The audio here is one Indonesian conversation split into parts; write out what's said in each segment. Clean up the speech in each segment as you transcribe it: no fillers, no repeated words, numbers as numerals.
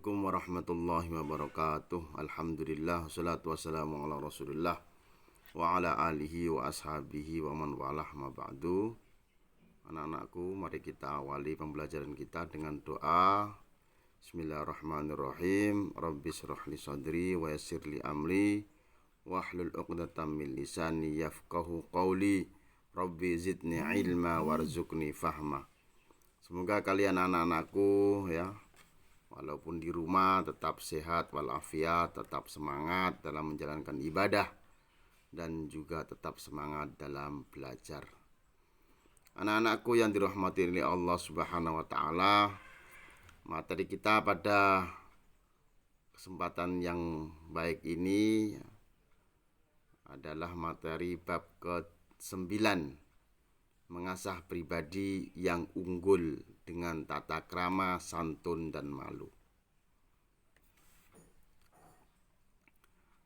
Assalamualaikum warahmatullahi wabarakatuh. Alhamdulillah, wassalatu wassalamu ala rasulillah wa ala alihi wa ashabihi wa man walah ma ba'du. Anak-anakku, mari kita awali pembelajaran kita dengan doa. Bismillahirrahmanirrahim. Rabbi shrah li sadri wa yassir li amri wahlul 'uqdatam min lisani yafqahu qawli. Rabbi zidni ilma warzuqni fahma. Semoga kalian anak-anakku ya, walaupun di rumah tetap sehat walafiat, tetap semangat dalam menjalankan ibadah dan juga tetap semangat dalam belajar. Anak-anakku yang dirahmati oleh Allah Subhanahu wa taala, materi kita pada kesempatan yang baik ini adalah materi bab ke-9, mengasah pribadi yang unggul dengan tata krama, santun, dan malu.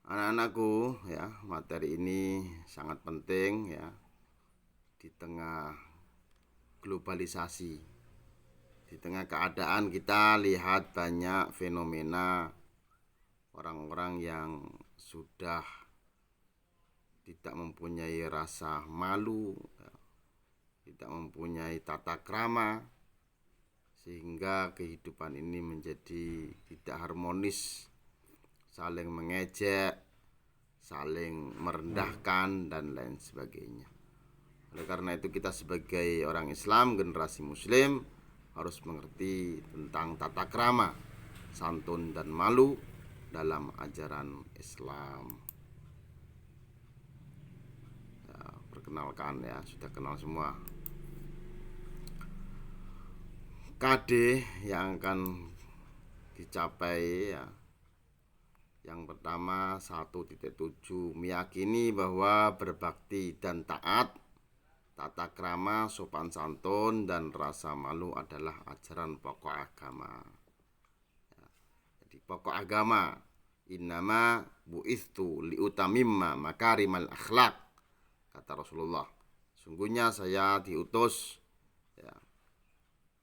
Anak-anakku ya, materi ini sangat penting ya di tengah globalisasi, di tengah keadaan kita lihat banyak fenomena orang-orang yang sudah tidak mempunyai rasa malu, tidak mempunyai tata krama, sehingga kehidupan ini menjadi tidak harmonis, saling mengejek, saling merendahkan, dan lain sebagainya. Oleh karena itu kita sebagai orang Islam, generasi Muslim, harus mengerti tentang tata krama, santun, dan malu dalam ajaran Islam. Ya, perkenalkan ya, sudah kenal semua. KD yang akan dicapai ya, yang pertama 1.7, meyakini bahwa berbakti dan taat, tata krama, sopan santun, dan rasa malu adalah ajaran pokok agama ya. Jadi pokok agama, innama bu'ithtu liutamimma makarimal akhlak, kata Rasulullah, sungguhnya saya diutus ya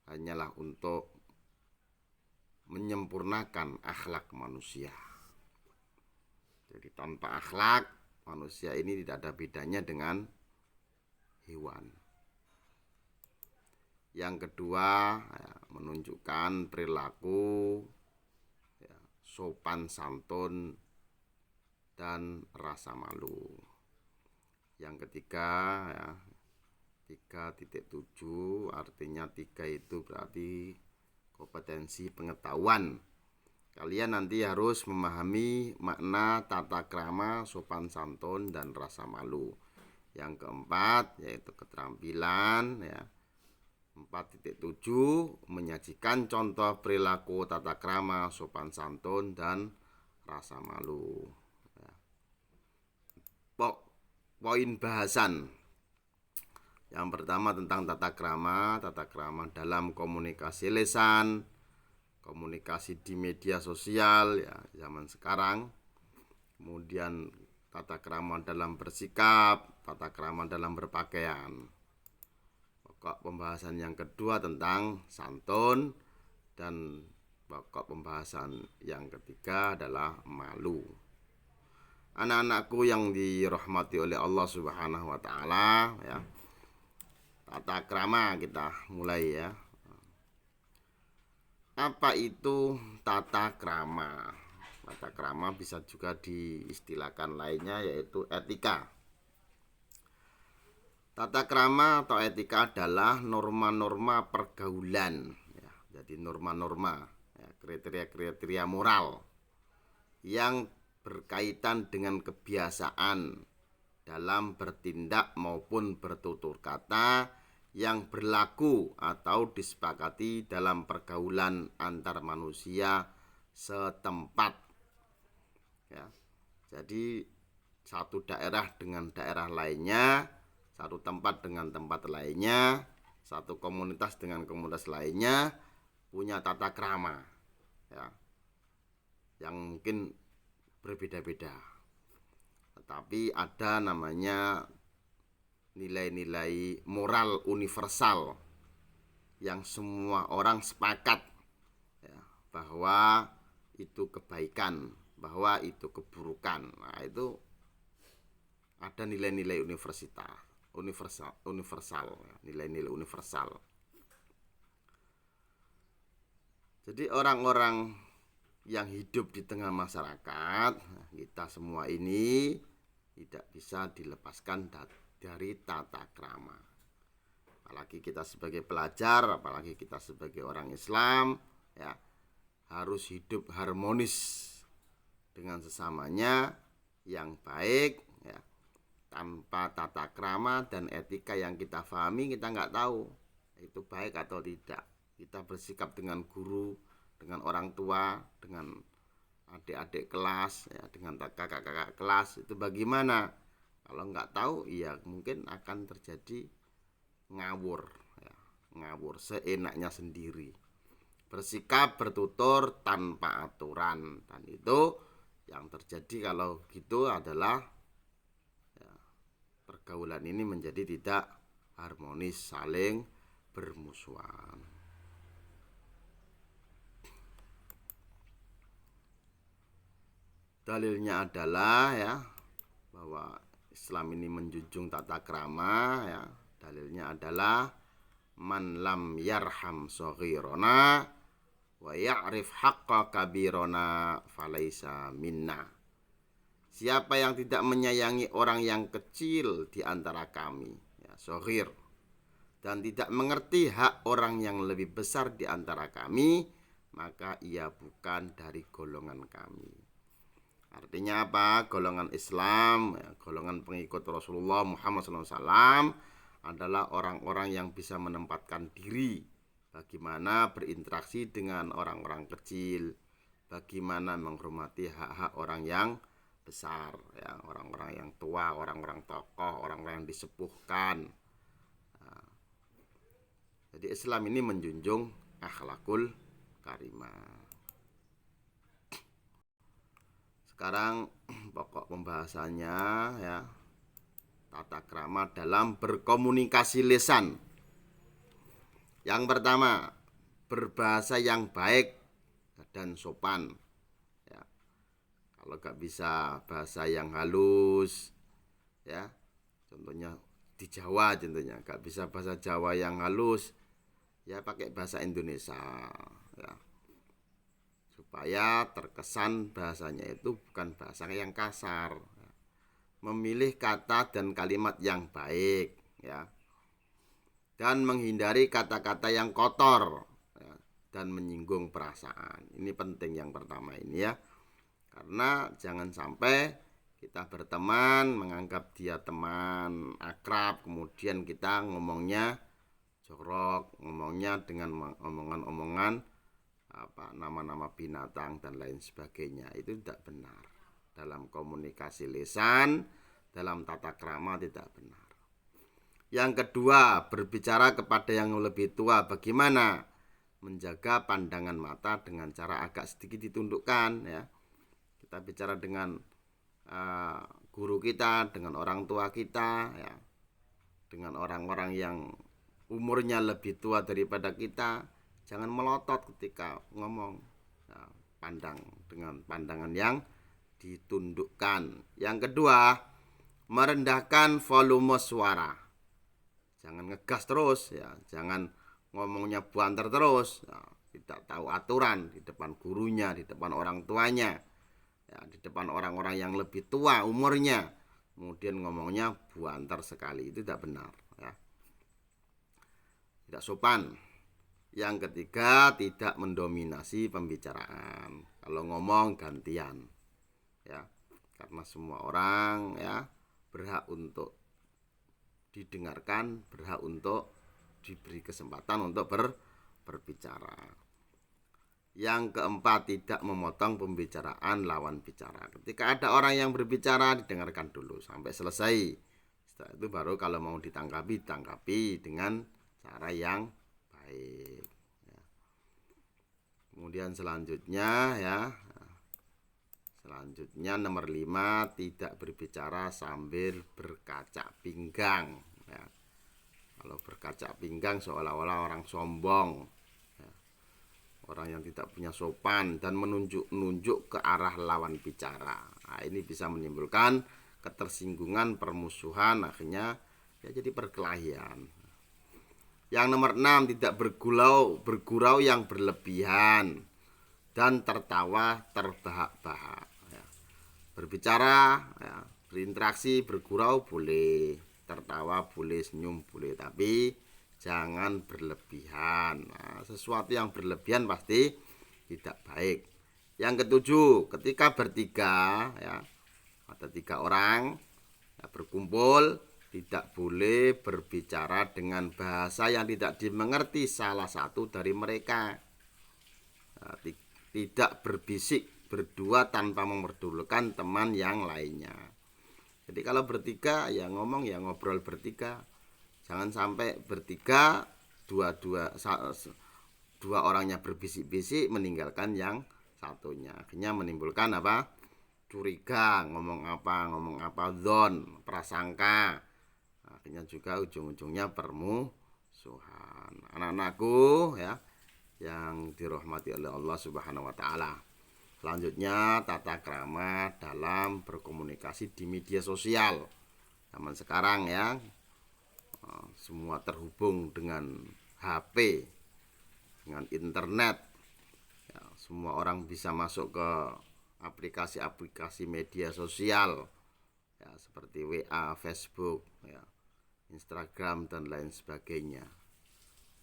hanyalah untuk menyempurnakan akhlak manusia. Jadi tanpa akhlak, manusia ini tidak ada bedanya dengan hewan. Yang kedua ya, menunjukkan perilaku ya, sopan santun dan rasa malu. Yang ketiga ya, 3.7, artinya 3 itu berarti kompetensi pengetahuan. Kalian nanti harus memahami makna tata krama, sopan santun, dan rasa malu. Yang keempat yaitu keterampilan ya. 4.7, menyajikan contoh perilaku tata krama, sopan santun, dan rasa malu ya. Poin bahasan yang pertama tentang tata krama dalam komunikasi lisan, komunikasi di media sosial ya zaman sekarang. Kemudian tata krama dalam bersikap, tata krama dalam berpakaian. Pokok pembahasan yang kedua tentang santun, dan pokok pembahasan yang ketiga adalah malu. Anak-anakku yang dirahmati oleh Allah Subhanahu wa taala ya. Tata krama kita mulai ya. Apa itu tata krama? Tata krama bisa juga diistilahkan lainnya yaitu etika. Tata krama atau etika adalah norma-norma pergaulan ya. Jadi norma-norma ya, kriteria-kriteria moral yang berkaitan dengan kebiasaan dalam bertindak maupun bertutur kata yang berlaku atau disepakati dalam pergaulan antar manusia setempat ya. Jadi satu daerah dengan daerah lainnya, satu tempat dengan tempat lainnya, satu komunitas dengan komunitas lainnya punya tata krama ya, yang mungkin berbeda-beda. Tetapi ada namanya nilai-nilai moral universal yang semua orang sepakat ya, bahwa itu kebaikan, bahwa itu keburukan. Nah, itu ada nilai-nilai universal, nilai-nilai universal. Jadi orang-orang yang hidup di tengah masyarakat, kita semua ini tidak bisa dilepaskan dari tata krama. Apalagi kita sebagai pelajar, apalagi kita sebagai orang Islam, ya, harus hidup harmonis dengan sesamanya yang baik, ya. Tanpa tata krama dan etika yang kita pahami, kita nggak tahu itu baik atau tidak. Kita bersikap dengan guru, dengan orang tua, dengan adik-adik kelas, ya, dengan kakak-kakak kelas, itu bagaimana? Kalau nggak tahu, ya mungkin akan terjadi ngawur, ya, ngawur seenaknya sendiri, bersikap bertutur tanpa aturan, dan itu yang terjadi kalau gitu adalah, ya, pergaulan ini menjadi tidak harmonis, saling bermusuhan. Dalilnya adalah, ya, bahwa Islam ini menjunjung tata krama, ya. Dalilnya adalah man lam yarham shaghirana wa ya'rif haqqa kabirona falaisa minna. Siapa yang tidak menyayangi orang yang kecil di antara kami, ya, shaghir, dan tidak mengerti hak orang yang lebih besar di antara kami, maka ia bukan dari golongan kami. Artinya apa? Golongan Islam, ya, golongan pengikut Rasulullah Muhammad SAW adalah orang-orang yang bisa menempatkan diri, bagaimana berinteraksi dengan orang-orang kecil, bagaimana menghormati hak-hak orang yang besar, ya, orang-orang yang tua, orang-orang tokoh, orang-orang yang disepuhkan. Nah, jadi Islam ini menjunjung akhlakul karimah. Sekarang pokok pembahasannya, ya, tata krama dalam berkomunikasi lisan. Yang pertama, berbahasa yang baik dan sopan, ya. Kalau gak bisa bahasa yang halus, ya, contohnya di Jawa, contohnya gak bisa bahasa Jawa yang halus, ya pakai bahasa Indonesia, ya, supaya terkesan bahasanya itu bukan bahasa yang kasar, memilih kata dan kalimat yang baik, ya, dan menghindari kata-kata yang kotor, ya, dan menyinggung perasaan. Ini penting yang pertama ini, ya, karena jangan sampai kita berteman menganggap dia teman akrab, kemudian kita ngomongnya jorok, ngomongnya dengan omongan-omongan nama-nama binatang dan lain sebagainya. Itu tidak benar. Dalam komunikasi lisan, dalam tata krama tidak benar. Yang kedua, berbicara kepada yang lebih tua, bagaimana menjaga pandangan mata dengan cara agak sedikit ditundukkan, ya. Kita bicara dengan guru kita, dengan orang tua kita, ya, dengan orang-orang yang umurnya lebih tua daripada kita. Jangan melotot ketika ngomong, nah, pandang dengan pandangan yang ditundukkan. Yang kedua, merendahkan volume suara. Jangan ngegas terus, ya, jangan ngomongnya buanter terus, ya, tidak tahu aturan di depan gurunya, di depan orang tuanya, ya, di depan orang-orang yang lebih tua umurnya, kemudian ngomongnya buanter sekali, itu tidak benar, ya, tidak sopan. Yang ketiga, tidak mendominasi pembicaraan. Kalau ngomong gantian, ya, karena semua orang, ya, berhak untuk didengarkan, berhak untuk diberi kesempatan untuk berbicara. Yang keempat, tidak memotong pembicaraan lawan bicara. Ketika ada orang yang berbicara, didengarkan dulu sampai selesai. Setelah itu baru kalau mau ditanggapi dengan cara yang baik, ya. Kemudian selanjutnya, ya, nomor 5, tidak berbicara sambil berkaca pinggang, ya. Kalau berkaca pinggang seolah-olah orang sombong, ya. orang yang tidak punya sopan dan menunjuk-nunjuk ke arah lawan bicara. Nah, ini bisa menimbulkan ketersinggungan, permusuhan, akhirnya ya jadi perkelahian. Yang nomor 6, tidak bergurau yang berlebihan dan tertawa terbahak-bahak. Ya. Berbicara, ya, berinteraksi, bergurau boleh, tertawa boleh, senyum boleh, tapi jangan berlebihan. Nah, sesuatu yang berlebihan pasti tidak baik. Yang ketujuh, ketika bertiga, ya, ada 3 orang ya, berkumpul, tidak boleh berbicara dengan bahasa yang tidak dimengerti salah satu dari mereka. Nah, tidak berbisik berdua tanpa memerdulukan teman yang lainnya. Jadi kalau bertiga ya ngomong ya ngobrol bertiga. Jangan sampai bertiga dua orangnya berbisik-bisik meninggalkan yang satunya. Akhirnya menimbulkan apa? Curiga, ngomong apa, dzon, prasangka. Akhirnya juga ujung-ujungnya permusuhan. Anak-anakku ya yang dirahmati oleh Allah Subhanahu wa taala. Selanjutnya tata krama dalam berkomunikasi di media sosial. Zaman sekarang ya semua terhubung dengan HP, dengan internet. Ya, semua orang bisa masuk ke aplikasi-aplikasi media sosial ya, seperti WA, Facebook, ya, Instagram dan lain sebagainya.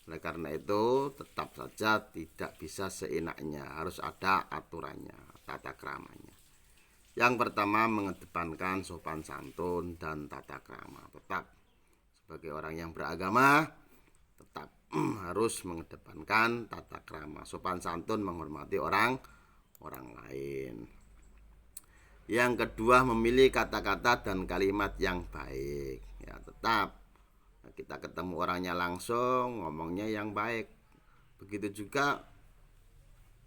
Oleh karena itu tetap saja tidak bisa seenaknya, harus ada aturannya, tata kramanya. Yang pertama mengedepankan sopan santun dan tata krama. Tetap sebagai orang yang beragama tetap harus mengedepankan tata krama, sopan santun, menghormati orang lain. Yang kedua memilih kata-kata dan kalimat yang baik. Ya, tetap kita ketemu orangnya langsung ngomongnya yang baik. Begitu juga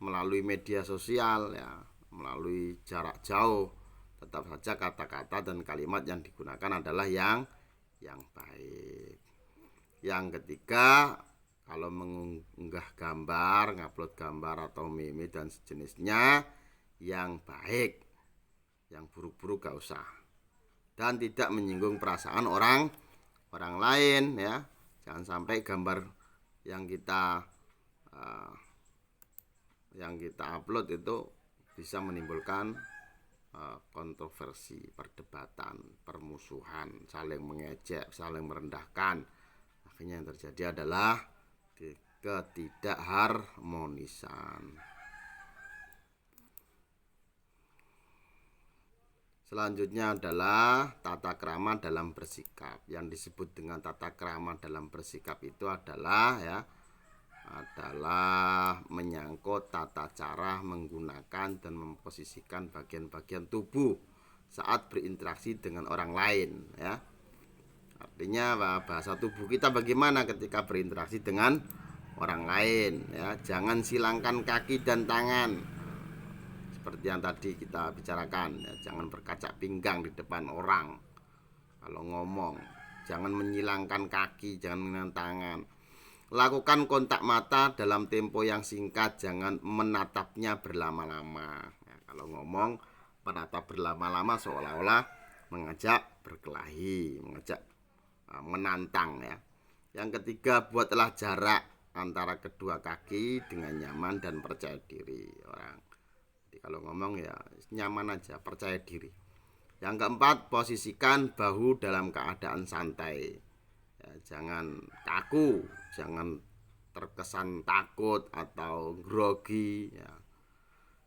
melalui media sosial ya, melalui jarak jauh, tetap saja kata-kata dan kalimat yang digunakan adalah yang baik. Yang ketiga, kalau mengunggah gambar, ngupload gambar atau meme dan sejenisnya yang baik, yang buruk-buruk gak usah, dan tidak menyinggung perasaan orang lain ya. Jangan sampai gambar yang kita upload itu bisa menimbulkan kontroversi, perdebatan, permusuhan, saling mengejek, saling merendahkan. Akhirnya yang terjadi adalah ketidakharmonisan. Selanjutnya adalah tata krama dalam bersikap. Yang disebut dengan tata krama dalam bersikap itu adalah menyangkut tata cara menggunakan dan memposisikan bagian-bagian tubuh saat berinteraksi dengan orang lain ya. Artinya bahasa tubuh kita bagaimana ketika berinteraksi dengan orang lain ya. Jangan silangkan kaki dan tangan seperti yang tadi kita bicarakan ya. Jangan berkacak pinggang di depan orang kalau ngomong. Jangan menyilangkan kaki, jangan menyilangkan tangan. Lakukan kontak mata dalam tempo yang singkat, jangan menatapnya berlama-lama ya. Kalau ngomong menatap berlama-lama seolah-olah mengajak berkelahi, mengajak menantang ya. Yang ketiga, buatlah jarak antara kedua kaki dengan nyaman dan percaya diri orang. Jadi kalau ngomong ya nyaman aja, percaya diri. Yang keempat, posisikan bahu dalam keadaan santai ya, jangan kaku, jangan terkesan takut atau grogi ya.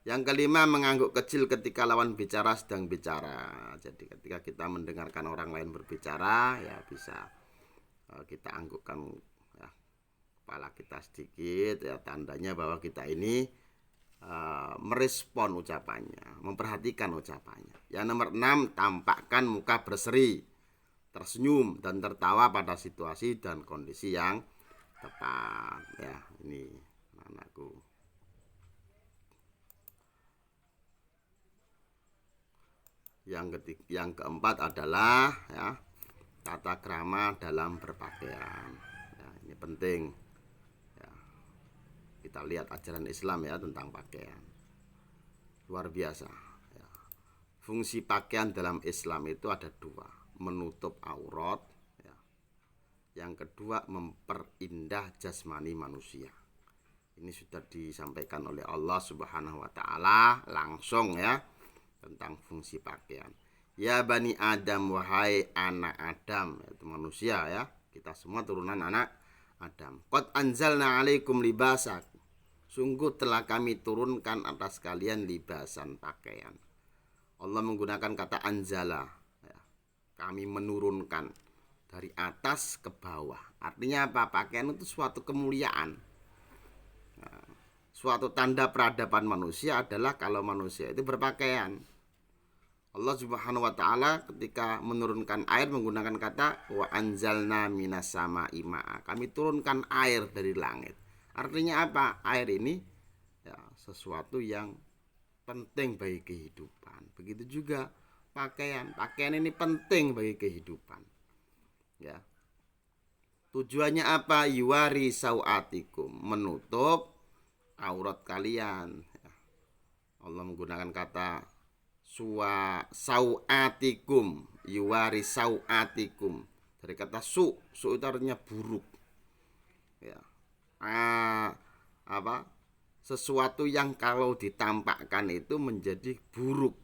Yang kelima, mengangguk kecil ketika lawan bicara sedang bicara. Jadi ketika kita mendengarkan orang lain berbicara ya bisa kita anggukkan ya, kepala kita sedikit ya, tandanya bahwa kita ini merespon ucapannya, memperhatikan ucapannya. Yang nomor 6, tampakkan muka berseri, tersenyum dan tertawa pada situasi dan kondisi yang tepat ya. Ini anakku. Yang keempat adalah ya, tata krama dalam berpakaian ya, ini penting ya. kita lihat ajaran Islam ya tentang pakaian. Luar biasa ya. Fungsi pakaian dalam Islam itu ada dua, menutup aurat ya. Yang kedua memperindah jasmani manusia. Ini sudah disampaikan oleh Allah Subhanahu wa taala langsung ya tentang fungsi pakaian. Ya bani Adam, wahai anak Adam, yaitu manusia ya. Kita semua turunan anak Adam. Qad anzalna 'alaikum libasak. Sungguh telah kami turunkan atas kalian libasan, pakaian. Allah menggunakan kata anzala ya. Kami menurunkan dari atas ke bawah. Artinya apa? Pakaian itu suatu kemuliaan. Suatu tanda peradaban manusia adalah kalau manusia itu berpakaian. Allah Subhanahu wa taala ketika menurunkan air menggunakan kata wa anzalna minas sama'i ma'a. Kami turunkan air dari langit. Artinya apa? Air ini ya sesuatu yang penting bagi kehidupan. Begitu juga pakaian. Pakaian ini penting bagi kehidupan. Ya. Tujuannya apa? Yuwari sauatikum, menutup aurat kalian. Allah menggunakan kata sauatikum, yuwari sauatikum, dari kata su itu artinya buruk ya. Sesuatu yang kalau ditampakkan itu menjadi buruk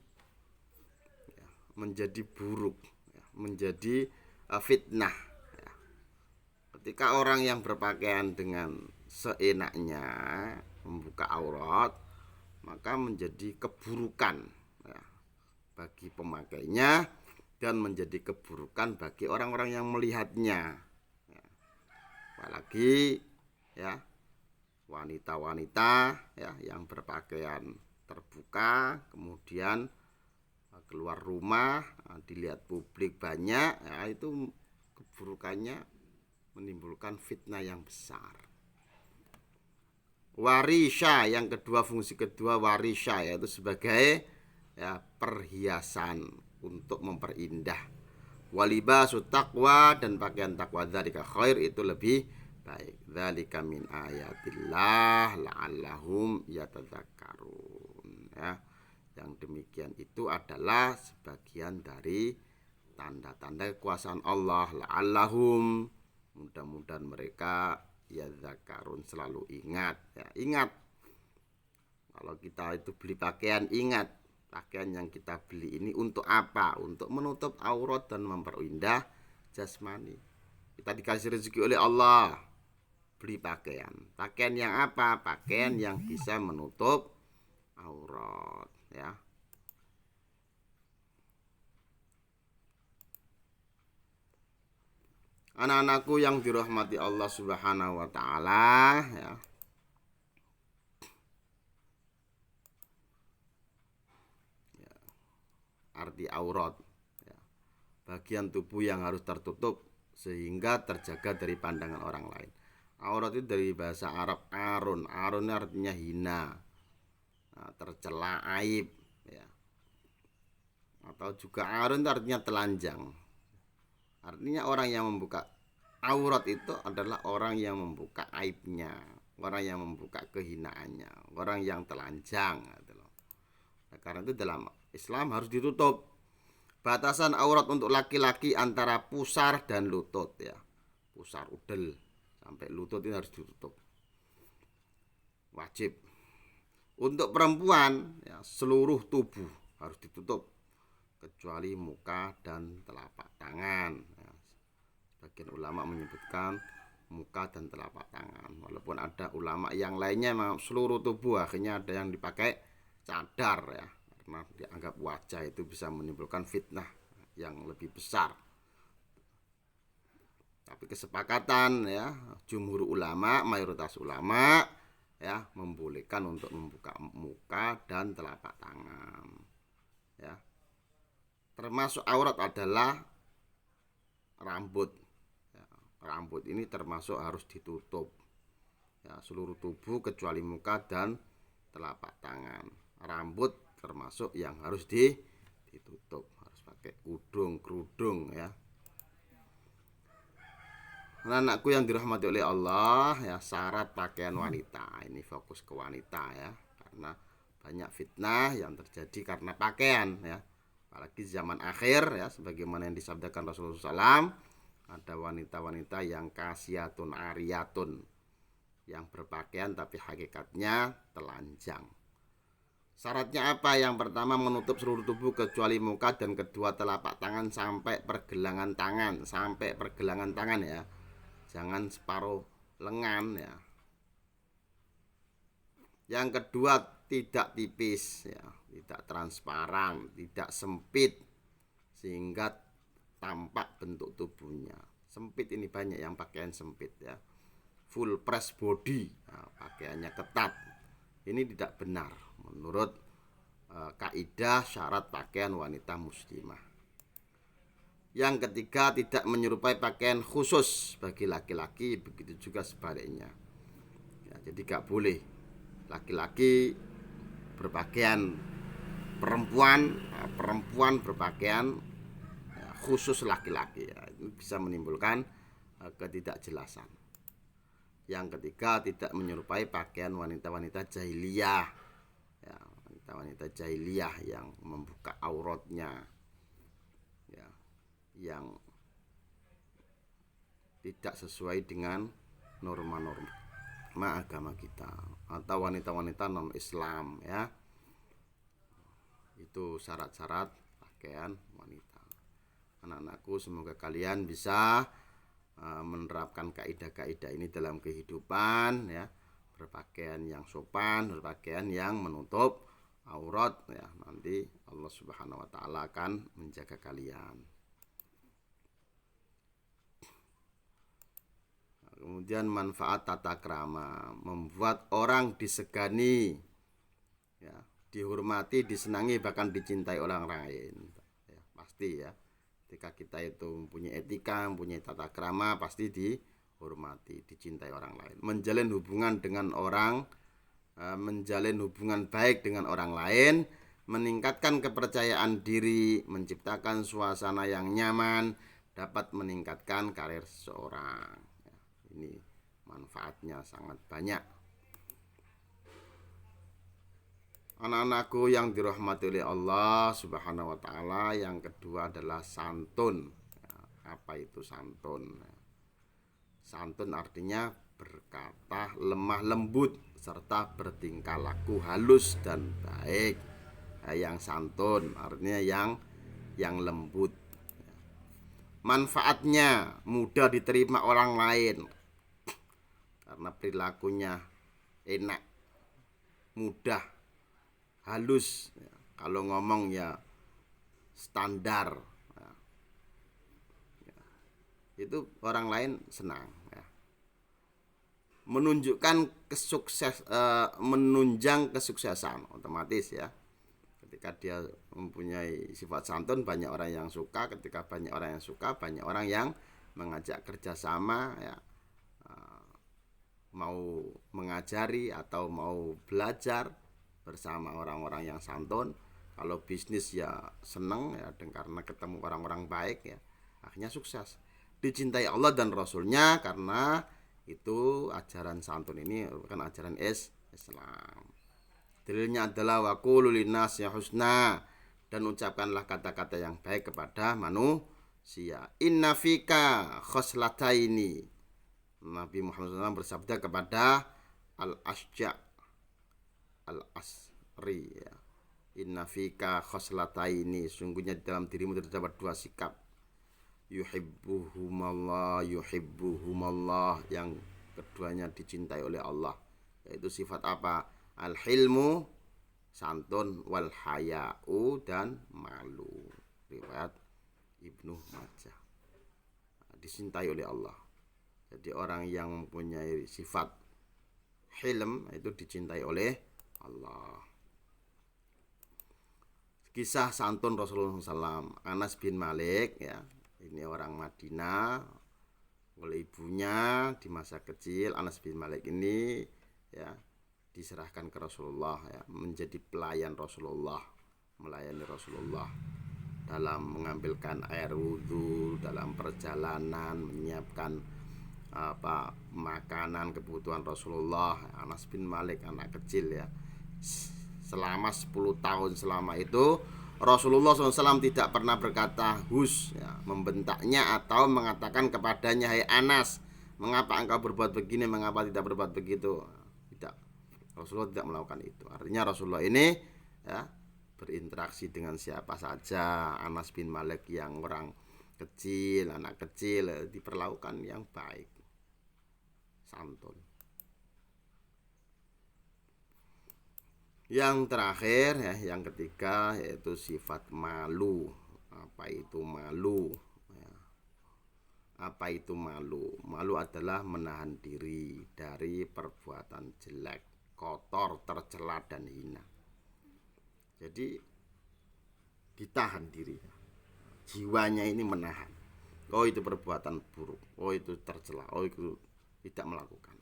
ya, menjadi buruk ya, menjadi fitnah ya. Ketika orang yang berpakaian dengan seenaknya membuka aurat, maka menjadi keburukan ya, bagi pemakainya dan menjadi keburukan bagi orang-orang yang melihatnya ya. Apalagi ya wanita-wanita ya yang berpakaian terbuka kemudian keluar rumah dilihat publik banyak ya, itu keburukannya menimbulkan fitnah yang besar. Warisha yang kedua, fungsi kedua warisha yaitu sebagai ya perhiasan untuk memperindah. Walibasu taqwa, dan pakaian takwa dzalika khair, itu lebih baik. Dzalika min ayatillah la'allahum yatadzakkarun ya. Yang demikian itu adalah sebagian dari tanda-tanda kekuasaan Allah, la'allahum, mudah-mudahan mereka ya zakarun, selalu ingat ya. Ingat kalau kita itu beli pakaian, ingat pakaian yang kita beli ini untuk apa? Untuk menutup aurat dan memperindah jasmani. Kita dikasih rezeki oleh Allah beli pakaian. Pakaian yang apa? Pakaian yang bisa menutup aurat ya. Anak-anakku yang dirahmati Allah Subhanahu wa taala ya. Arti aurat ya, bagian tubuh yang harus tertutup sehingga terjaga dari pandangan orang lain. Aurat itu dari bahasa Arab arun. Arun artinya hina, tercela, aib ya. Atau juga arun itu artinya telanjang. Artinya orang yang membuka aurat itu adalah orang yang membuka aibnya, orang yang membuka kehinaannya, orang yang telanjang gitu loh. Nah, karena itu dalam Islam harus ditutup. Batasan aurat untuk laki-laki antara pusar dan lutut ya. Pusar udel sampai lutut ini harus ditutup. Wajib. Untuk perempuan ya, seluruh tubuh harus ditutup kecuali muka dan telapak tangan ya. Sebagian ulama menyebutkan muka dan telapak tangan, walaupun ada ulama yang lainnya memang seluruh tubuh. Akhirnya ada yang dipakai cadar ya, karena dianggap wajah itu bisa menimbulkan fitnah yang lebih besar. Tapi kesepakatan ya jumhur ulama, mayoritas ulama ya membolehkan untuk membuka muka dan telapak tangan ya. Termasuk aurat adalah rambut ya. Rambut ini termasuk harus ditutup ya, seluruh tubuh kecuali muka dan telapak tangan. Rambut termasuk yang harus ditutup, harus pakai kerudung ya. Anak-anakku yang dirahmati oleh Allah, ya, syarat pakaian wanita. Ini fokus ke wanita ya, karena banyak fitnah yang terjadi karena pakaian ya. Apalagi zaman akhir ya, sebagaimana yang disabdakan Rasulullah SAW, ada wanita-wanita yang kasiyatun ariyatun, yang berpakaian tapi hakikatnya telanjang. Syaratnya apa? Yang pertama, menutup seluruh tubuh kecuali muka, dan kedua telapak tangan sampai pergelangan tangan, ya. Jangan separuh lengan ya. Yang kedua, tidak tipis ya, tidak transparan, tidak sempit sehingga tampak bentuk tubuhnya. Sempit ini banyak yang pakaian sempit ya. Full press body, nah, pakaiannya ketat. Ini tidak benar menurut kaidah syarat pakaian wanita muslimah. Yang ketiga, tidak menyerupai pakaian khusus bagi laki-laki, begitu juga sebaliknya ya, jadi gak boleh laki-laki berpakaian perempuan, perempuan berpakaian ya, khusus laki-laki ya. Itu bisa menimbulkan ketidakjelasan. Yang ketiga, tidak menyerupai pakaian wanita-wanita jahiliyah ya, wanita-wanita jahiliyah yang membuka auratnya ya, yang tidak sesuai dengan norma agama kita, atau wanita-wanita non-Islam ya. Itu syarat-syarat pakaian wanita. Anak-anakku, semoga kalian bisa menerapkan kaidah-kaidah ini dalam kehidupan ya. Berpakaian yang sopan, berpakaian yang menutup aurat ya. Nanti Allah Subhanahu wa taala akan menjaga kalian. Kemudian manfaat tata krama, membuat orang disegani ya, dihormati, disenangi, bahkan dicintai orang lain ya, pasti ya. Ketika kita itu mempunyai etika, mempunyai tata krama, pasti dihormati, dicintai orang lain. Menjalin hubungan dengan orang, menjalin hubungan baik dengan orang lain, meningkatkan kepercayaan diri, menciptakan suasana yang nyaman, dapat meningkatkan karir seseorang. Ini manfaatnya sangat banyak. Anak-anakku yang dirahmati oleh Allah Subhanahu wa taala, yang kedua adalah santun. Apa itu santun? Santun artinya berkata lemah lembut serta bertingkah laku halus dan baik. Yang santun artinya yang lembut. Manfaatnya mudah diterima orang lain karena perilakunya enak, mudah, halus ya. Kalau ngomong ya standar ya. Ya. Itu orang lain senang ya. Menunjukkan menunjang kesuksesan otomatis ya. Ketika dia mempunyai sifat santun, banyak orang yang suka. Ketika banyak orang yang suka, banyak orang yang mengajak kerjasama ya, mau mengajari atau mau belajar bersama orang-orang yang santun. Kalau bisnis ya senang ya, karena ketemu orang-orang baik ya, akhirnya sukses. Dicintai Allah dan Rasulnya karena itu ajaran santun ini bukan ajaran Islam. Dalilnya adalah waqulu linnasi husna, dan ucapkanlah kata-kata yang baik kepada manusia. Inna fika khoslataini, Nabi Muhammad SAW bersabda kepada Al-Asja' Al-Asri ya. Inna fika khoslataini, sungguhnya di dalam dirimu terdapat dua sikap. Yuhibbuhumallah, yang keduanya dicintai oleh Allah. Yaitu sifat apa? Al-hilmu, santun, wal haya'u, dan malu. Riwayat Ibnu Majah. Dicintai oleh Allah. Jadi orang yang mempunyai sifat hilm itu dicintai oleh Allah. Kisah santun Rasulullah SAW. Anas bin Malik ya, ini orang Madinah. Oleh ibunya di masa kecil, Anas bin Malik ini ya diserahkan ke Rasulullah ya, menjadi pelayan Rasulullah, melayani Rasulullah dalam mengambilkan air wudhu, dalam perjalanan menyiapkan makanan kebutuhan Rasulullah. Anas bin Malik anak kecil ya, selama 10 tahun selama itu Rasulullah SAW tidak pernah berkata hus ya, membentaknya atau mengatakan kepadanya, hai Anas, mengapa engkau berbuat begini, mengapa tidak berbuat begitu. Tidak, Rasulullah tidak melakukan itu. Artinya Rasulullah ini ya berinteraksi dengan siapa saja. Anas bin Malik yang orang kecil, anak kecil, diperlakukan yang baik, santun. Yang terakhir ya, yang ketiga yaitu sifat malu. Apa itu malu? Apa itu malu? Malu adalah menahan diri dari perbuatan jelek, kotor, tercela dan hina. Jadi ditahan diri, jiwanya ini menahan. Oh itu perbuatan buruk, oh itu tercela, oh itu tidak melakukan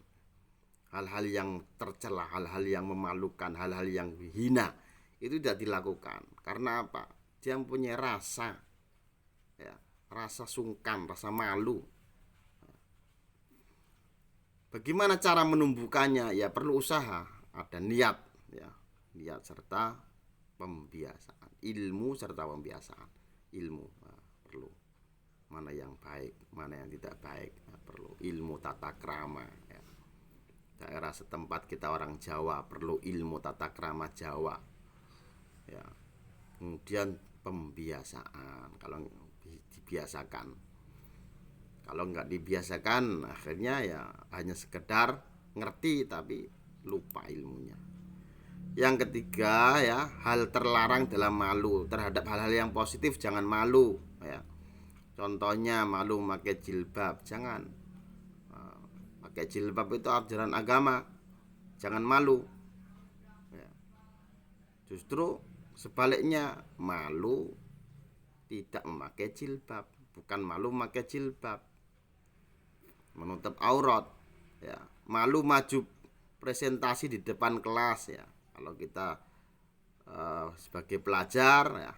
hal-hal yang tercela, hal-hal yang memalukan, hal-hal yang hina, itu tidak dilakukan. Karena apa? Dia mempunyai rasa ya, rasa sungkan, rasa malu. Bagaimana cara menumbuhkannya? Ya perlu usaha, ada niat ya, niat serta pembiasaan, ilmu serta pembiasaan. Ilmu perlu, mana yang baik, mana yang tidak baik, perlu ilmu tata krama ya. Daerah setempat kita orang Jawa, perlu ilmu tata krama Jawa ya. Kemudian pembiasaan, kalau dibiasakan. Kalau nggak dibiasakan, akhirnya ya hanya sekedar ngerti tapi lupa ilmunya. Yang ketiga ya, hal terlarang dalam malu. Terhadap hal-hal yang positif jangan malu ya. Contohnya malu pakai jilbab, jangan. Pakai jilbab itu ajaran agama, jangan malu ya. Justru sebaliknya, malu tidak memakai jilbab, bukan malu memakai jilbab, menutup aurat ya. Malu maju presentasi di depan kelas ya. Kalau kita sebagai pelajar ya,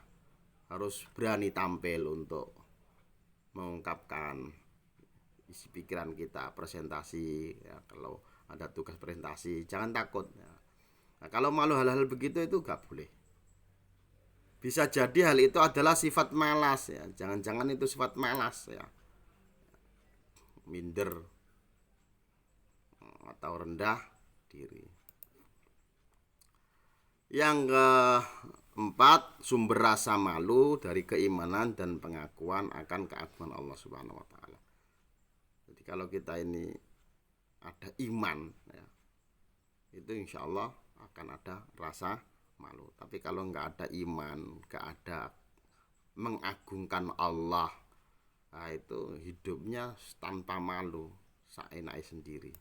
harus berani tampil untuk mengungkapkan isi pikiran kita, presentasi ya. Kalau ada tugas presentasi jangan takut ya. Nah, kalau malu hal-hal begitu itu gak boleh. Bisa jadi hal itu adalah sifat malas ya. Jangan-jangan itu sifat malas ya, minder atau rendah diri. Yang keempat, sumber rasa malu dari keimanan dan pengakuan akan keagungan Allah Subhanahu wa taala. Jadi kalau kita ini ada iman ya, itu insya Allah akan ada rasa malu. Tapi kalau nggak ada iman, nggak ada mengagungkan Allah, nah itu hidupnya tanpa malu, seenaknya sendiri.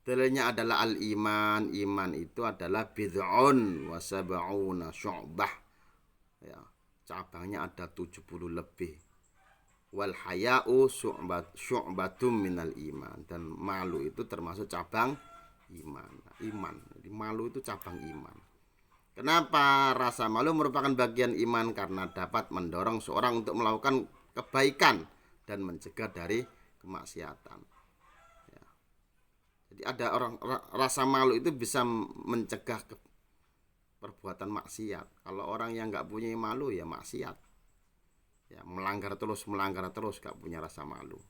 Dalilnya adalah al-iman. Iman itu adalah bid'un wa sab'una syu'bah ya, cabangnya ada 70 lebih. Wal haya'u syu'batum minal iman. Dan malu itu termasuk cabang iman. Jadi malu itu cabang iman. Kenapa? Rasa malu merupakan bagian iman karena dapat mendorong seorang untuk melakukan kebaikan dan mencegah dari kemaksiatan ya. Jadi ada orang rasa malu itu bisa mencegah perbuatan maksiat. Kalau orang yang nggak punya malu ya maksiat ya, melanggar terus gak punya rasa malu.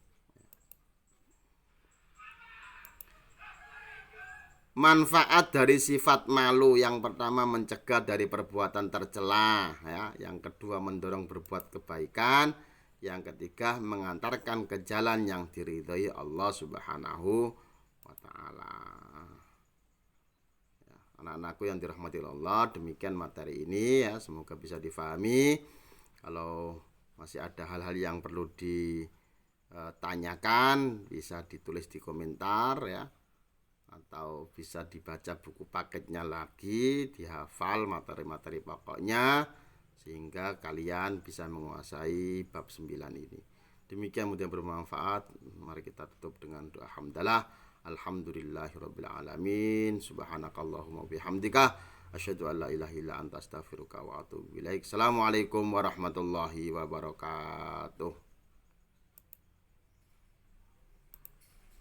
Manfaat dari sifat malu, yang pertama mencegah dari perbuatan tercela ya, yang kedua mendorong berbuat kebaikan, yang ketiga mengantarkan ke jalan yang diridhai Allah Subhanahu wa taala. Ya, anak-anakku yang dirahmati Allah, demikian materi ini ya, semoga bisa difahami. Kalau masih ada hal-hal yang perlu ditanyakan, bisa ditulis di komentar ya, atau bisa dibaca buku paketnya lagi, dihafal materi-materi pokoknya, sehingga kalian bisa menguasai bab 9 ini. Demikian, mudah bermanfaat. Mari kita tutup dengan doa hamdalah. Alhamdulillahirabbil alamin. Subhanakallahumma bihamdika asyhadu an la ilaha illa anta astaghfiruka wa atubu ilaik. Assalamualaikum warahmatullahi wabarakatuh.